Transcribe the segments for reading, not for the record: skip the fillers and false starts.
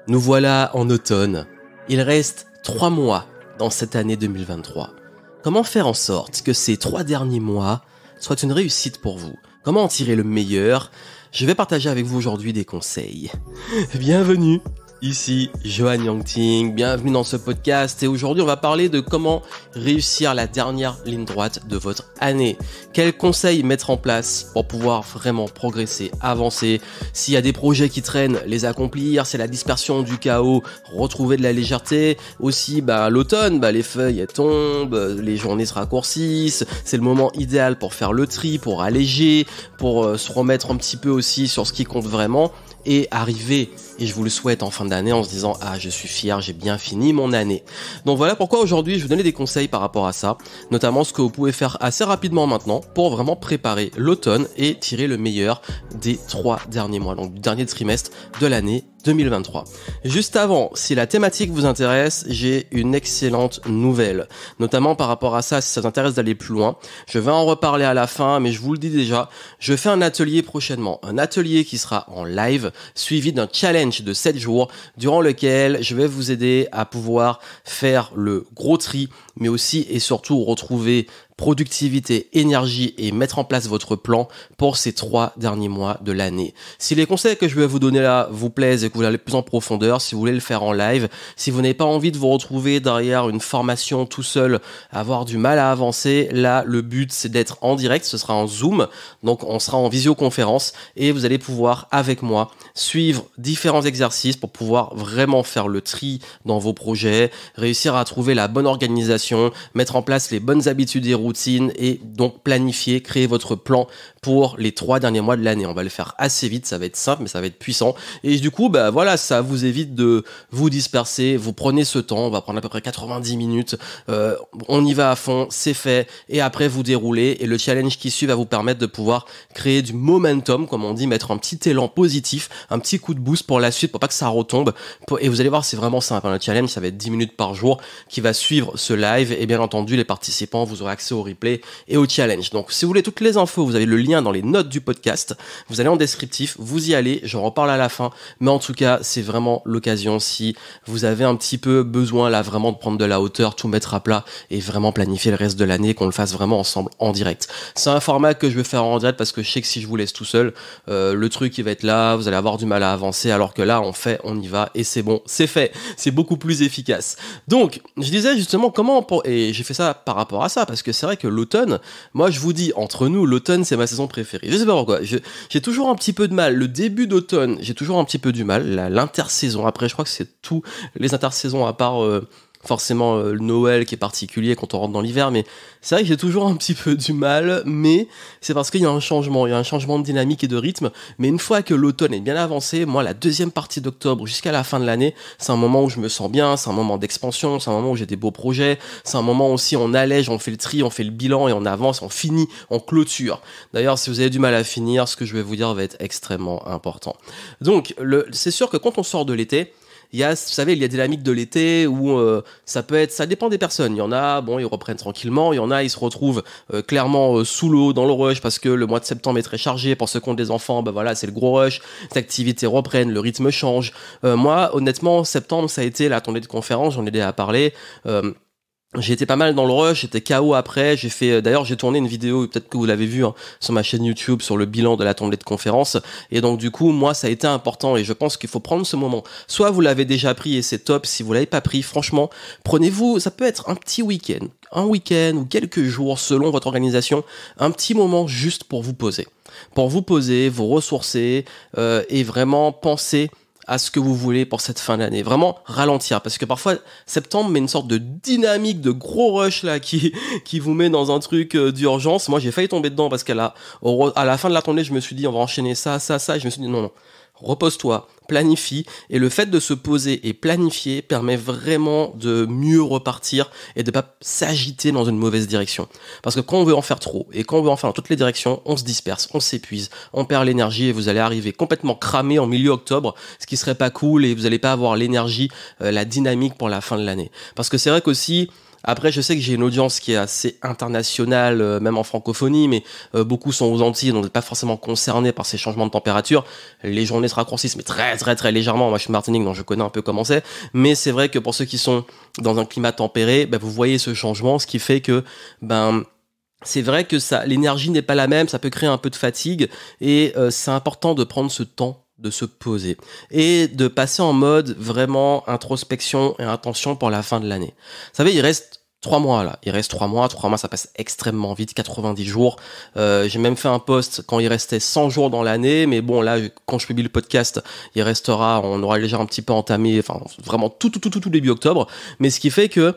Nous voilà en automne. Il reste 3 mois dans cette année 2023. Comment faire en sorte que ces 3 derniers mois soient une réussite pour vous? Comment en tirer le meilleur? Je vais partager avec vous aujourd'hui des conseils. Bienvenue, ici Johan Yangting, bienvenue dans ce podcast et aujourd'hui on va parler de comment réussir la dernière ligne droite de votre année. Quels conseils mettre en place pour pouvoir vraiment progresser, avancer, s'il y a des projets qui traînent, les accomplir, c'est la dispersion du chaos, retrouver de la légèreté, aussi l'automne, les feuilles elles tombent, les journées se raccourcissent, c'est le moment idéal pour faire le tri, pour alléger, pour se remettre un petit peu aussi sur ce qui compte vraiment et arriver, et je vous le souhaite en fin d'année en se disant « Ah, je suis fier, j'ai bien fini mon année ». Donc voilà pourquoi aujourd'hui je vais vous donner des conseils par rapport à ça, notamment ce que vous pouvez faire assez rapidement maintenant pour vraiment préparer l'automne et tirer le meilleur des 3 derniers mois, donc du dernier trimestre de l'année 2023. Juste avant, si la thématique vous intéresse, j'ai une excellente nouvelle, notamment par rapport à ça, si ça vous intéresse d'aller plus loin. Je vais en reparler à la fin, mais je vous le dis déjà, je fais un atelier prochainement, un atelier qui sera en live, suivi d'un challenge de 7 jours, durant lequel je vais vous aider à pouvoir faire le gros tri, mais aussi et surtout retrouver productivité, énergie et mettre en place votre plan pour ces 3 derniers mois de l'année. Si les conseils que je vais vous donner là vous plaisent et que vous voulez aller plus en profondeur, si vous voulez le faire en live, si vous n'avez pas envie de vous retrouver derrière une formation tout seul, avoir du mal à avancer, là le but c'est d'être en direct, ce sera en Zoom, donc on sera en visioconférence et vous allez pouvoir avec moi suivre différents exercices pour pouvoir vraiment faire le tri dans vos projets, réussir à trouver la bonne organisation, mettre en place les bonnes habitudes et routine et donc planifier, créer votre plan pour les 3 derniers mois de l'année. On va le faire assez vite, ça va être simple mais ça va être puissant et du coup voilà, ça vous évite de vous disperser, vous prenez ce temps, on va prendre à peu près 90 minutes, on y va à fond, c'est fait et après vous déroulez et le challenge qui suit va vous permettre de pouvoir créer du momentum, comme on dit, mettre un petit élan positif, un petit coup de boost pour la suite pour pas que ça retombe et vous allez voir c'est vraiment simple, le challenge ça va être 10 minutes par jour qui va suivre ce live et bien entendu les participants vous aurez accès au replay et au challenge. Donc si vous voulez toutes les infos, vous avez le lien dans les notes du podcast, vous allez en descriptif, vous y allez, j'en reparle à la fin, mais en tout cas c'est vraiment l'occasion si vous avez un petit peu besoin là vraiment de prendre de la hauteur, tout mettre à plat et vraiment planifier le reste de l'année, qu'on le fasse vraiment ensemble en direct. C'est un format que je vais faire en direct parce que je sais que si je vous laisse tout seul, le truc il va être là, vous allez avoir du mal à avancer, alors que là on y va et c'est bon, c'est fait, c'est beaucoup plus efficace. Donc je disais justement et j'ai fait ça par rapport à ça parce que c'est vrai que l'automne, moi je vous dis entre nous, l'automne c'est ma saison préférée. Je sais pas pourquoi, j'ai toujours un petit peu de mal. Le début d'automne, j'ai toujours un petit peu du mal. L'intersaison, après je crois que c'est tout les intersaisons à part forcément le Noël qui est particulier quand on rentre dans l'hiver, mais c'est vrai que j'ai toujours un petit peu du mal, mais c'est parce qu'il y a un changement, de dynamique et de rythme, mais une fois que l'automne est bien avancé, moi la deuxième partie d'octobre jusqu'à la fin de l'année, c'est un moment où je me sens bien, c'est un moment d'expansion, c'est un moment où j'ai des beaux projets, c'est un moment aussi où on allège, on fait le tri, on fait le bilan et on avance, on finit, on clôture. D'ailleurs, si vous avez du mal à finir, ce que je vais vous dire va être extrêmement important. Donc, c'est sûr que quand on sort de l'été, il y a, vous savez, il y a des dynamiques de l'été où ça dépend des personnes. Il y en a, ils reprennent tranquillement. Il y en a, ils se retrouvent clairement sous l'eau, dans le rush, parce que le mois de septembre est très chargé. Pour ceux qui ont des enfants, c'est le gros rush. Les activités reprennent, le rythme change. Moi, honnêtement, septembre, ça a été la tournée de conférence. J'en ai déjà parlé. J'ai été pas mal dans le rush, j'étais KO après, d'ailleurs j'ai tourné une vidéo, peut-être que vous l'avez vu sur ma chaîne YouTube, sur le bilan de la tournée de conférence, et donc du coup moi ça a été important et je pense qu'il faut prendre ce moment. Soit vous l'avez déjà pris et c'est top, si vous l'avez pas pris, franchement, prenez-vous, ça peut être un petit week-end ou quelques jours selon votre organisation, un petit moment juste pour vous poser, vous ressourcer et vraiment penser à ce que vous voulez pour cette fin d'année. Vraiment ralentir, parce que parfois septembre met une sorte de dynamique de gros rush là qui vous met dans un truc d'urgence. Moi j'ai failli tomber dedans parce à la fin de la tournée je me suis dit on va enchaîner ça, et je me suis dit non, repose-toi, planifie, et le fait de se poser et planifier permet vraiment de mieux repartir et de pas s'agiter dans une mauvaise direction. Parce que quand on veut en faire trop et quand on veut en faire dans toutes les directions, on se disperse, on s'épuise, on perd l'énergie et vous allez arriver complètement cramé en milieu octobre, ce qui serait pas cool et vous allez pas avoir l'énergie, la dynamique pour la fin de l'année. Parce que c'est vrai qu'aussi, Après, je sais que j'ai une audience qui est assez internationale, même en francophonie, mais beaucoup sont aux Antilles, donc pas forcément concernés par ces changements de température. Les journées se raccourcissent, mais très très très légèrement. Moi, je suis Martinique, donc je connais un peu comment c'est. Mais c'est vrai que pour ceux qui sont dans un climat tempéré, vous voyez ce changement, ce qui fait que c'est vrai que l'énergie n'est pas la même, ça peut créer un peu de fatigue, et c'est important de prendre ce temps de se poser et de passer en mode vraiment introspection et intention pour la fin de l'année. Vous savez, il reste 3 mois là, il reste 3 mois, ça passe extrêmement vite, 90 jours. J'ai même fait un post quand il restait 100 jours dans l'année, mais bon là, quand je publie le podcast, on aura déjà un petit peu entamé, enfin vraiment tout début octobre, mais ce qui fait que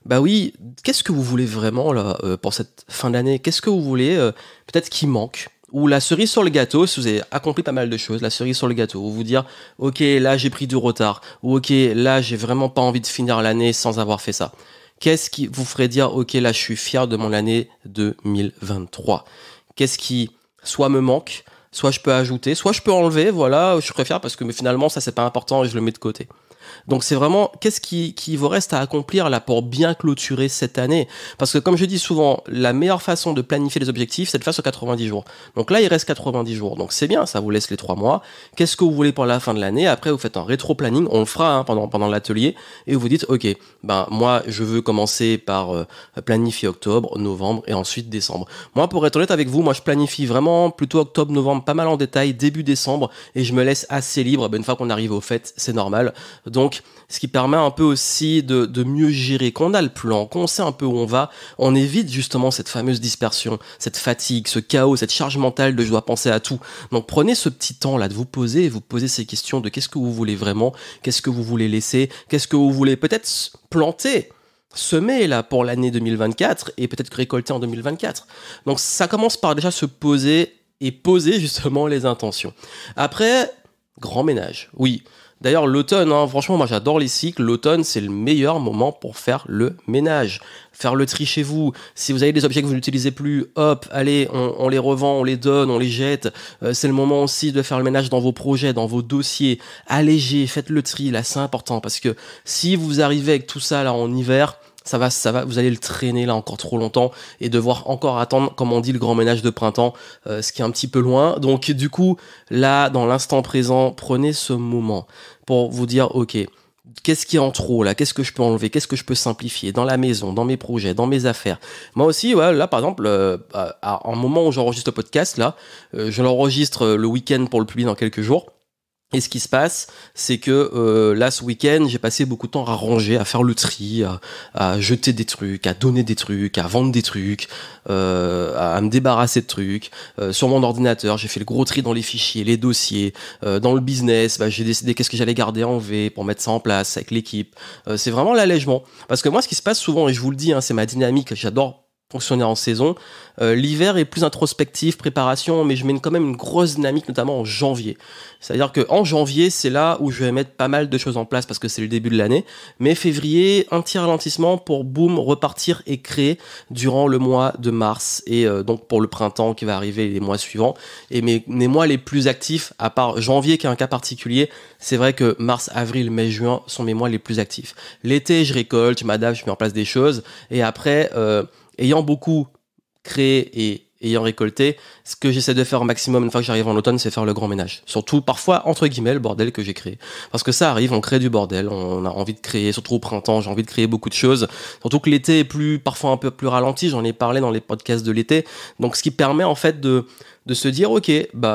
oui, qu'est-ce que vous voulez vraiment là pour cette fin d'année? Qu'est-ce que vous voulez peut-être qui manque? Ou la cerise sur le gâteau, si vous avez accompli pas mal de choses, la cerise sur le gâteau, ou vous dire, ok, là j'ai pris du retard, ou ok, là j'ai vraiment pas envie de finir l'année sans avoir fait ça. Qu'est-ce qui vous ferait dire, ok, là je suis fier de mon année 2023? Qu'est-ce qui soit me manque, soit je peux ajouter, soit je peux enlever, voilà, je serais fier parce que mais finalement ça c'est pas important et je le mets de côté. Donc c'est vraiment, qu'est-ce qui vous reste à accomplir là pour bien clôturer cette année? Parce que comme je dis souvent, la meilleure façon de planifier les objectifs, c'est de faire sur 90 jours. Donc là, il reste 90 jours. Donc c'est bien, ça vous laisse les 3 mois. Qu'est-ce que vous voulez pour la fin de l'année? Après, vous faites un rétro-planning, on le fera pendant l'atelier, et vous dites, ok, moi, je veux commencer par planifier octobre, novembre, et ensuite décembre. Moi, pour être honnête avec vous, je planifie vraiment plutôt octobre, novembre, pas mal en détail, début décembre, et je me laisse assez libre. Une fois qu'on arrive aux fêtes, c'est normal. Donc, ce qui permet un peu aussi de mieux gérer. Quand on a le plan, quand on sait un peu où on va, on évite justement cette fameuse dispersion, cette fatigue, ce chaos, cette charge mentale de je dois penser à tout. Donc prenez ce petit temps là de vous poser et vous poser ces questions de qu'est-ce que vous voulez vraiment, qu'est-ce que vous voulez laisser, qu'est-ce que vous voulez peut-être planter, semer là pour l'année 2024 et peut-être récolter en 2024. Donc ça commence par déjà se poser et poser justement les intentions. Après, grand ménage, oui. D'ailleurs, l'automne, franchement, moi j'adore les cycles. L'automne, c'est le meilleur moment pour faire le ménage, faire le tri chez vous. Si vous avez des objets que vous n'utilisez plus, hop, allez, on les revend, on les donne, on les jette. C'est le moment aussi de faire le ménage dans vos projets, dans vos dossiers. Allégez, faites le tri, là, c'est important. Parce que si vous arrivez avec tout ça là en hiver, ça va, vous allez le traîner là encore trop longtemps et devoir encore attendre, comme on dit, le grand ménage de printemps, ce qui est un petit peu loin. Donc du coup, là, dans l'instant présent, prenez ce moment pour vous dire, ok, qu'est-ce qui est en trop là? Qu'est-ce que je peux enlever? Qu'est-ce que je peux simplifier dans la maison, dans mes projets, dans mes affaires? Moi aussi, là par exemple, en moment où j'enregistre le podcast, là, je l'enregistre le week-end pour le publier dans quelques jours. Et ce qui se passe, c'est que là, ce week-end, j'ai passé beaucoup de temps à ranger, à faire le tri, à jeter des trucs, à donner des trucs, à vendre des trucs, à me débarrasser de trucs. Sur mon ordinateur, j'ai fait le gros tri dans les fichiers, les dossiers. Dans le business, j'ai décidé qu'est-ce que j'allais garder en V pour mettre ça en place avec l'équipe. C'est vraiment l'allègement. Parce que moi, ce qui se passe souvent, et je vous le dis, c'est ma dynamique, j'adore fonctionner en saison. L'hiver est plus introspectif, préparation, mais je mets quand même une grosse dynamique, notamment en janvier. C'est-à-dire qu'en janvier, c'est là où je vais mettre pas mal de choses en place parce que c'est le début de l'année. Mais février, un petit ralentissement pour, boum, repartir et créer durant le mois de mars et donc pour le printemps qui va arriver les mois suivants. Et mes mois les plus actifs, à part janvier qui est un cas particulier, c'est vrai que mars, avril, mai, juin sont mes mois les plus actifs. L'été, je récolte, je m'adapte, je mets en place des choses. Et après, ayant beaucoup créé et ayant récolté, ce que j'essaie de faire au maximum une fois que j'arrive en automne, c'est faire le grand ménage. Surtout, parfois, entre guillemets, le bordel que j'ai créé. Parce que ça arrive, on crée du bordel, on a envie de créer, surtout au printemps, j'ai envie de créer beaucoup de choses. Surtout que l'été est parfois un peu plus ralenti, j'en ai parlé dans les podcasts de l'été. Donc, ce qui permet, en fait, de se dire, ok,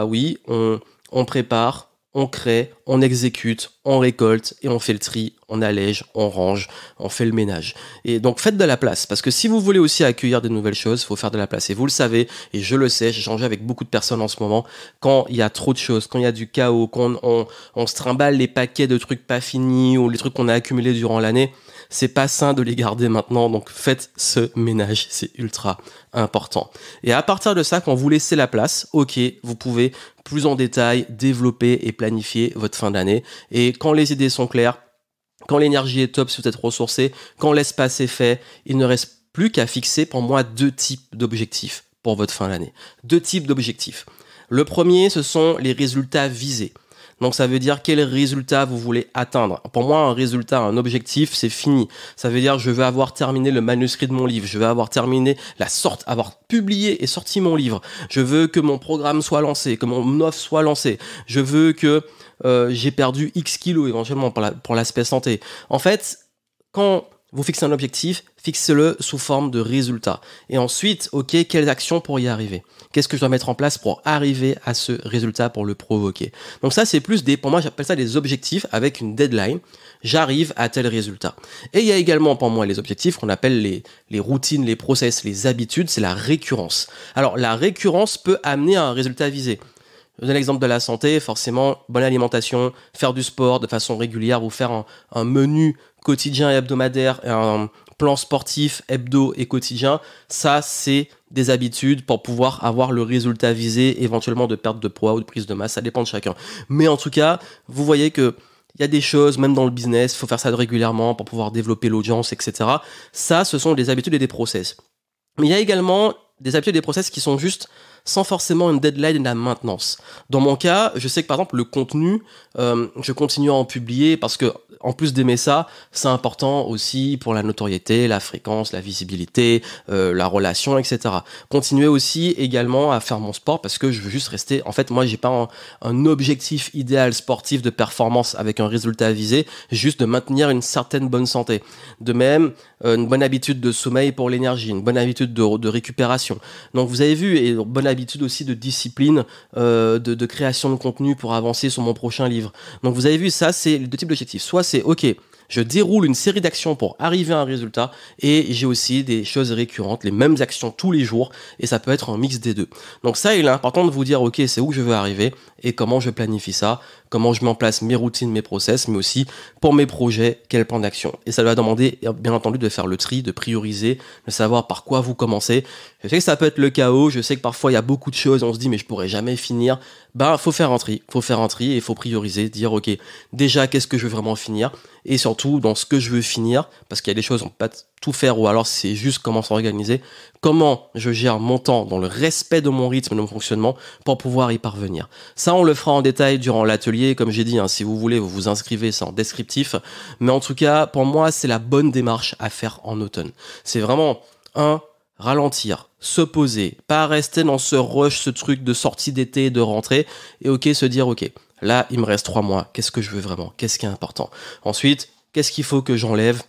oui, on prépare, on crée, on exécute, on récolte et on fait le tri, on allège, on range, on fait le ménage. Et donc faites de la place, parce que si vous voulez aussi accueillir de nouvelles choses, il faut faire de la place. Et vous le savez, et je le sais, j'ai échangé avec beaucoup de personnes en ce moment, quand il y a trop de choses, quand il y a du chaos, quand on se trimballe les paquets de trucs pas finis ou les trucs qu'on a accumulés durant l'année, c'est pas sain de les garder maintenant, donc faites ce ménage, c'est ultra important. Et à partir de ça, quand vous laissez la place, ok, vous pouvez plus en détail développer et planifier votre fin d'année. Et quand les idées sont claires, quand l'énergie est top, si vous êtes ressourcé, quand l'espace est fait, il ne reste plus qu'à fixer pour moi 2 types d'objectifs pour votre fin d'année. 2 types d'objectifs. Le premier, ce sont les résultats visés. Donc ça veut dire quel résultat vous voulez atteindre. Pour moi, un résultat, un objectif, c'est fini. Ça veut dire je veux avoir terminé le manuscrit de mon livre, je veux avoir terminé avoir publié et sorti mon livre. Je veux que mon programme soit lancé, que mon offre soit lancée. Je veux que j'ai perdu X kilos éventuellement pour l'aspect santé. En fait, quand vous fixez un objectif, fixez-le sous forme de résultat. Et ensuite, ok, quelles actions pour y arriver? Qu'est-ce que je dois mettre en place pour arriver à ce résultat, pour le provoquer? Donc ça, c'est plus pour moi, j'appelle ça des objectifs avec une deadline. J'arrive à tel résultat. Et il y a également pour moi les objectifs qu'on appelle les routines, les process, les habitudes, c'est la récurrence. Alors la récurrence peut amener à un résultat visé. Je donne l'exemple de la santé, forcément, bonne alimentation, faire du sport de façon régulière ou faire un menu quotidien et hebdomadaire, un plan sportif hebdo et quotidien, ça c'est des habitudes pour pouvoir avoir le résultat visé, éventuellement de perte de poids ou de prise de masse, ça dépend de chacun. Mais en tout cas, vous voyez que il y a des choses, même dans le business, il faut faire ça régulièrement pour pouvoir développer l'audience, etc. Ça, ce sont des habitudes et des process. Mais il y a également des habitudes et des process qui sont juste sans forcément une deadline et de la maintenance. Dans mon cas, je sais que par exemple le contenu, je continue à en publier parce que en plus d'aimer ça, c'est important aussi pour la notoriété, la fréquence, la visibilité, la relation, etc. Continuer aussi également à faire mon sport parce que je veux juste rester. En fait, moi, j'ai pas un objectif idéal sportif de performance avec un résultat visé, juste de maintenir une certaine bonne santé. De même, une bonne habitude de sommeil pour l'énergie, une bonne habitude de récupération. Donc, vous avez vu, et bonne habitude aussi de discipline, de création de contenu pour avancer sur mon prochain livre. Donc, vous avez vu, ça, c'est les deux types d'objectifs. Soit c'est, ok, je déroule une série d'actions pour arriver à un résultat et j'ai aussi des choses récurrentes, les mêmes actions tous les jours et ça peut être un mix des deux. Donc ça, il est important de vous dire, ok, c'est où je veux arriver et comment je planifie ça, comment je mets en place mes routines, mes process, mais aussi pour mes projets, quel plan d'action. Et ça va demander, bien entendu, de faire le tri, de prioriser, de savoir par quoi vous commencez. Je sais que ça peut être le chaos, je sais que parfois il y a beaucoup de choses, on se dit, mais je pourrais jamais finir. Faut faire un tri et il faut prioriser, dire, ok, déjà, qu'est-ce que je veux vraiment finir? Et surtout, dans ce que je veux finir, parce qu'il y a des choses, on peut pas tout faire, ou alors c'est juste comment s'organiser, comment je gère mon temps dans le respect de mon rythme, de mon fonctionnement, pour pouvoir y parvenir. Ça, on le fera en détail durant l'atelier, comme j'ai dit, si vous voulez, vous vous inscrivez, c'est en descriptif, mais en tout cas, pour moi, c'est la bonne démarche à faire en automne. C'est vraiment, ralentir, se poser, pas rester dans ce rush, ce truc de sortie d'été, de rentrée, et ok, se dire, ok, là, il me reste 3 mois, qu'est-ce que je veux vraiment, qu'est-ce qui est important. Ensuite, qu'est-ce qu'il faut que j'enlève?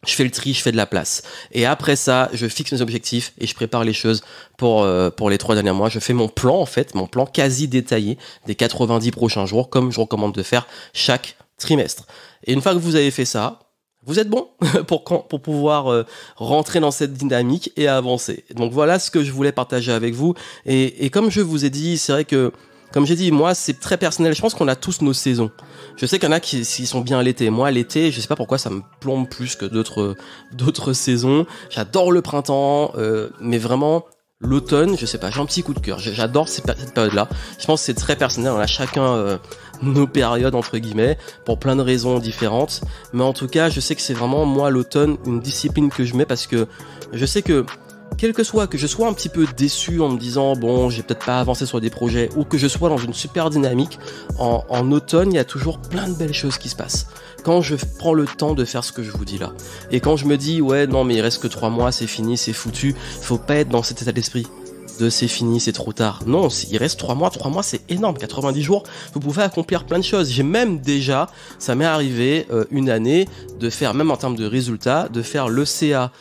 Je fais le tri, je fais de la place. Et après ça, je fixe mes objectifs et je prépare les choses pour les 3 derniers mois. Je fais mon plan, en fait, mon plan quasi détaillé des 90 prochains jours, comme je recommande de faire chaque trimestre. Et une fois que vous avez fait ça, vous êtes bon pour pouvoir rentrer dans cette dynamique et avancer. Donc voilà ce que je voulais partager avec vous. Et comme je vous ai dit, c'est vrai que, comme j'ai dit, moi, c'est très personnel. Je pense qu'on a tous nos saisons. Je sais qu'il y en a qui sont bien à l'été. Moi, l'été, je sais pas pourquoi ça me plombe plus que d'autres saisons. J'adore le printemps, mais vraiment, l'automne, je sais pas, j'ai un petit coup de cœur. J'adore cette période-là. Je pense que c'est très personnel. On a chacun nos périodes, entre guillemets, pour plein de raisons différentes. Mais en tout cas, je sais que c'est vraiment, moi, l'automne, une discipline que je mets parce que je sais que que je sois un petit peu déçu en me disant bon, j'ai peut-être pas avancé sur des projets, ou que je sois dans une super dynamique, en automne, il y a toujours plein de belles choses qui se passent. Quand je prends le temps de faire ce que je vous dis là. Et quand je me dis ouais, non, mais il reste que 3 mois, c'est fini, c'est foutu, faut pas être dans cet état d'esprit de c'est fini, c'est trop tard. Non, il reste 3 mois, c'est énorme, 90 jours, vous pouvez accomplir plein de choses. J'ai même déjà, ça m'est arrivé une année de faire, même en termes de résultats, de faire l'ECA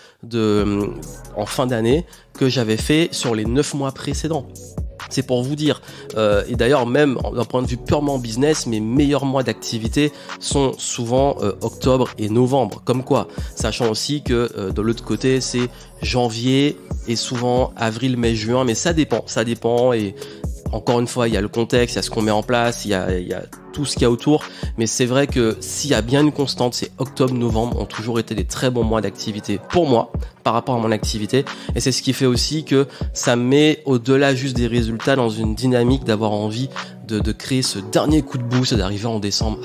en fin d'année que j'avais fait sur les 9 mois précédents. C'est pour vous dire. Et d'ailleurs, même d'un point de vue purement business, mes meilleurs mois d'activité sont souvent octobre et novembre. Comme quoi, sachant aussi que de l'autre côté, c'est janvier et souvent avril, mai, juin. Mais ça dépend. Et encore une fois, il y a le contexte, il y a ce qu'on met en place, il y a tout ce qu'il y a autour. Mais c'est vrai que s'il y a bien une constante, c'est octobre, novembre ont toujours été des très bons mois d'activité pour moi par rapport à mon activité. Et c'est ce qui fait aussi que ça met au-delà juste des résultats dans une dynamique d'avoir envie de créer ce dernier coup de boost, d'arriver en décembre.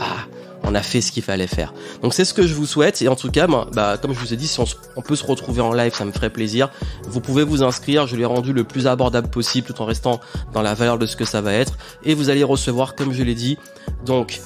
on a fait ce qu'il fallait faire. Donc c'est ce que je vous souhaite, et en tout cas, comme je vous ai dit, si on peut se retrouver en live, ça me ferait plaisir. Vous pouvez vous inscrire, je l'ai rendu le plus abordable possible tout en restant dans la valeur de ce que ça va être, et vous allez recevoir, comme je l'ai dit, donc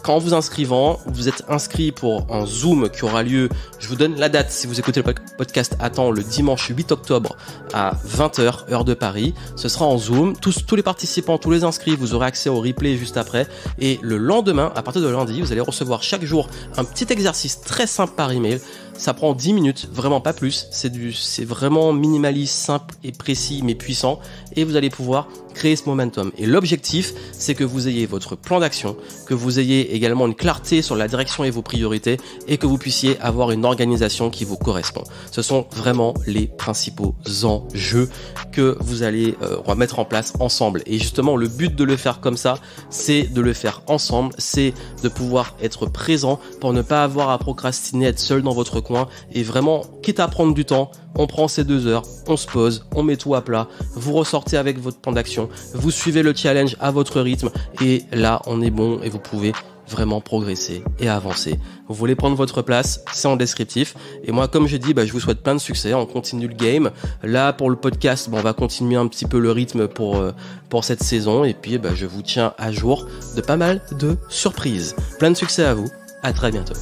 quand vous inscrivant, vous êtes inscrit pour un Zoom qui aura lieu, je vous donne la date, si vous écoutez le podcast le dimanche 8 octobre à 20h, heure de Paris. Ce sera en Zoom. Tous les participants, tous les inscrits, vous aurez accès au replay juste après. Et le lendemain, à partir de lundi, vous allez recevoir chaque jour un petit exercice très simple par email. Ça prend 10 minutes, vraiment pas plus. C'est vraiment minimaliste, simple et précis, mais puissant. Et vous allez pouvoir créer ce momentum. Et l'objectif, c'est que vous ayez votre plan d'action, que vous ayez également une clarté sur la direction et vos priorités, et que vous puissiez avoir une organisation qui vous correspond. Ce sont vraiment les principaux enjeux que vous allez mettre en place ensemble. Et justement, le but de le faire comme ça, c'est de le faire ensemble, c'est de pouvoir être présent pour ne pas avoir à procrastiner, être seul dans votre coin, et vraiment, quitte à prendre du temps, on prend ces 2 heures, on se pose, on met tout à plat, vous ressortez avec votre plan d'action, vous suivez le challenge à votre rythme, et là on est bon et vous pouvez vraiment progresser et avancer. Vous voulez prendre votre place, c'est en descriptif. Et moi, comme j'ai dit, je vous souhaite plein de succès, on continue le game. Là, pour le podcast, on va continuer un petit peu le rythme pour cette saison, et puis je vous tiens à jour de pas mal de surprises. Plein de succès à vous, à très bientôt.